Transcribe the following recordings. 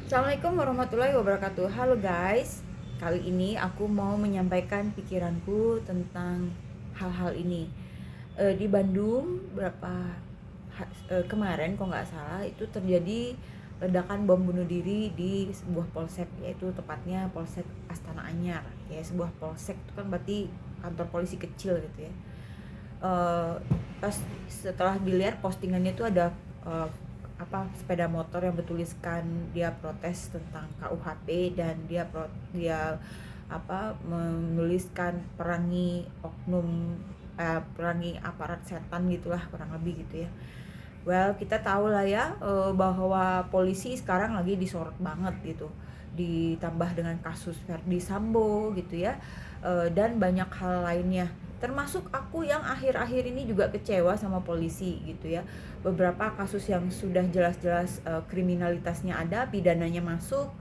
Assalamualaikum warahmatullahi wabarakatuh. Halo guys, kali ini aku mau menyampaikan pikiranku tentang hal-hal ini. Di Bandung kemarin, kok nggak salah, itu terjadi ledakan bom bunuh diri di sebuah polsek, yaitu tepatnya Polsek Astana Anyar. Ya, sebuah polsek itu kan berarti kantor polisi kecil gitu ya. eh, Pas setelah dilihat postingannya itu ada eh, sepeda motor yang bertuliskan dia protes tentang KUHP, dan dia menuliskan perangi oknum, perangi aparat setan gitulah, kurang lebih gitu ya. Well, kita tahu lah ya, bahwa polisi sekarang lagi disorot banget gitu. Ditambah dengan kasus Verdi Sambo gitu ya, dan banyak hal lainnya. Termasuk aku yang akhir-akhir ini juga kecewa sama polisi gitu ya. Beberapa kasus yang sudah jelas-jelas kriminalitasnya ada, pidananya masuk,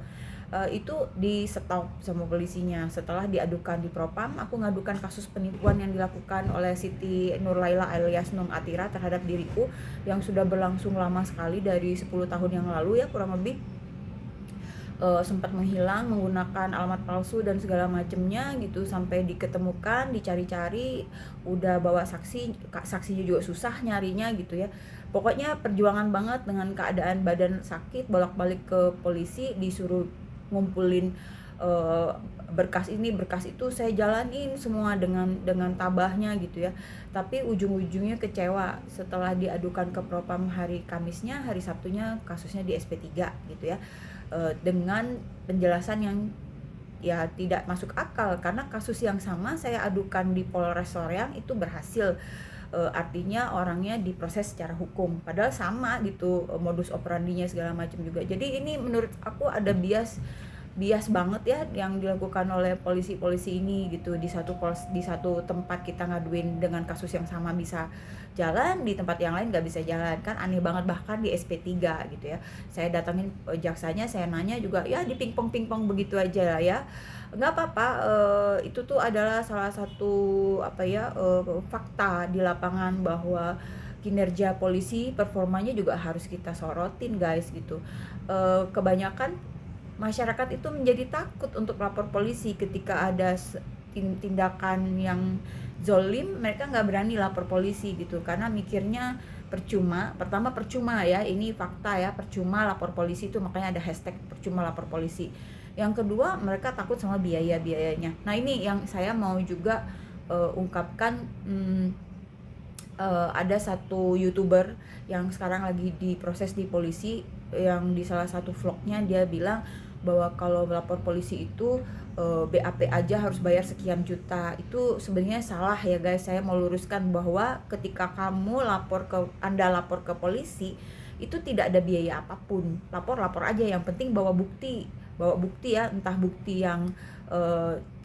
itu di stop sama polisinya. Setelah diadukan di Propam, aku ngadukan kasus penipuan yang dilakukan oleh Siti Nurlaila alias Nung Atira terhadap diriku, yang sudah berlangsung lama sekali, dari 10 tahun yang lalu ya kurang lebih. Sempat menghilang menggunakan alamat palsu dan segala macemnya gitu, sampai diketemukan, dicari-cari, udah bawa saksi, saksinya juga susah nyarinya gitu ya. Pokoknya perjuangan banget dengan keadaan badan sakit, bolak-balik ke polisi, disuruh ngumpulin eh, berkas ini berkas itu, saya jalanin semua dengan tabahnya gitu ya. Tapi ujung-ujungnya kecewa setelah diadukan ke Propam hari Kamisnya, hari Sabtunya kasusnya di SP3 gitu ya. Dengan penjelasan yang ya tidak masuk akal, karena kasus yang sama saya adukan di Polres Soreang itu berhasil. Artinya orangnya diproses secara hukum, padahal sama gitu, modus operandinya segala macam juga. Jadi ini menurut aku ada bias bias banget ya yang dilakukan oleh polisi-polisi ini gitu. Di satu tempat kita ngaduin dengan kasus yang sama bisa jalan, di tempat yang lain nggak bisa jalan, kan aneh banget. Bahkan di SP3 gitu ya, saya datangin jaksanya, saya nanya juga ya di pingpong-pingpong begitu aja ya. Nggak apa-apa, itu tuh adalah salah satu fakta di lapangan, bahwa kinerja polisi, performanya juga harus kita sorotin guys gitu. Kebanyakan masyarakat itu menjadi takut untuk lapor polisi ketika ada tindakan yang zolim. Mereka nggak berani lapor polisi gitu, karena mikirnya percuma. Pertama percuma ya, ini fakta ya, percuma lapor polisi itu, makanya ada hashtag percuma lapor polisi. Yang kedua, mereka takut sama biayanya. Nah ini yang saya mau juga ungkapkan. Ada satu youtuber yang sekarang lagi diproses di polisi, yang di salah satu vlognya dia bilang bahwa kalau melapor polisi itu BAP aja harus bayar sekian juta. Itu sebenarnya salah ya guys. Saya mau luruskan bahwa ketika Anda lapor ke polisi, itu tidak ada biaya apapun. Lapor aja, yang penting bawa bukti ya, entah bukti yang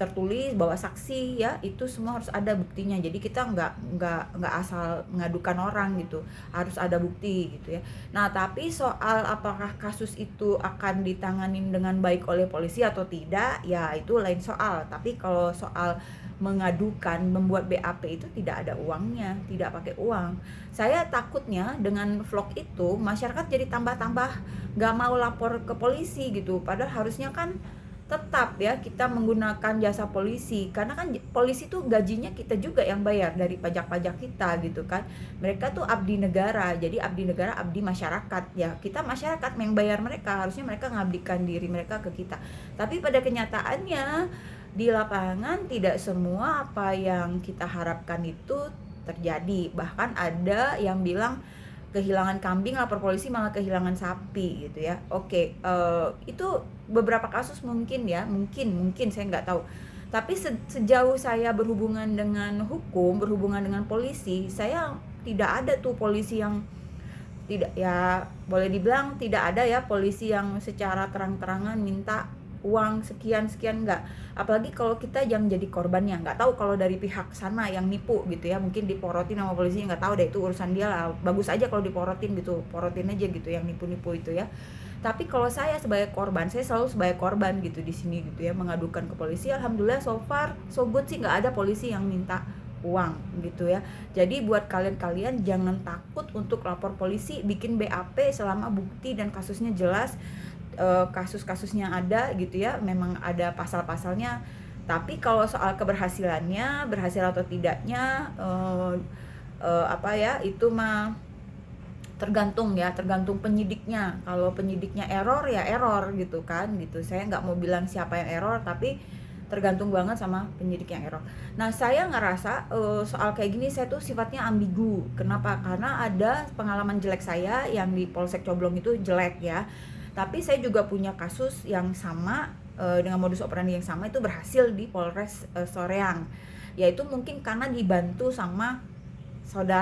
tertulis, bawa saksi ya, itu semua harus ada buktinya. Jadi kita nggak asal mengadukan orang gitu, harus ada bukti gitu ya. Nah tapi soal apakah kasus itu akan ditanganin dengan baik oleh polisi atau tidak, ya itu lain soal. Tapi kalau soal mengadukan, membuat BAP, itu tidak ada uangnya, tidak pakai uang. Saya takutnya dengan vlog itu masyarakat jadi tambah-tambah nggak mau lapor ke polisi gitu, padahal harusnya kan tetap ya kita menggunakan jasa polisi, karena kan polisi tuh gajinya kita juga yang bayar dari pajak-pajak kita gitu kan. Mereka tuh abdi negara, jadi abdi negara, abdi masyarakat ya, kita masyarakat yang bayar mereka, harusnya mereka mengabdikan diri mereka ke kita. Tapi pada kenyataannya di lapangan tidak semua apa yang kita harapkan itu terjadi. Bahkan ada yang bilang kehilangan kambing lapor polisi malah kehilangan sapi gitu ya. Oke, itu beberapa kasus mungkin ya, mungkin saya nggak tahu. Tapi sejauh saya berhubungan dengan hukum, berhubungan dengan polisi, saya tidak ada tuh polisi yang tidak ya, boleh dibilang tidak ada ya polisi yang secara terang-terangan minta uang sekian sekian, enggak. Apalagi kalau kita yang jadi korbannya, nggak tahu kalau dari pihak sana yang nipu gitu ya, mungkin diporotin sama polisi, nggak tahu deh, itu urusan dia lah. Bagus aja kalau diporotin gitu, porotin aja gitu yang nipu-nipu itu ya. Tapi kalau saya sebagai korban, saya selalu sebagai korban gitu di sini gitu ya, mengadukan ke polisi. Alhamdulillah so far so good sih, nggak ada polisi yang minta uang gitu ya. Jadi buat kalian-kalian jangan takut untuk lapor polisi, bikin BAP selama bukti dan kasusnya jelas. kasus-kasusnya ada gitu ya, memang ada pasal-pasalnya. Tapi kalau soal keberhasilannya, berhasil atau tidaknya, apa ya, itu mah tergantung ya, tergantung penyidiknya. Kalau penyidiknya error ya error gitu kan, gitu. Saya nggak mau bilang siapa yang error, tapi tergantung banget sama penyidik yang error. Nah, saya ngerasa soal kayak gini saya tuh sifatnya ambigu. Kenapa? Karena ada pengalaman jelek saya yang di Polsek Coblong itu jelek ya. Tapi saya juga punya kasus yang sama, dengan modus operandi yang sama, itu berhasil di Polres Soreang. Yaitu mungkin karena dibantu sama saudara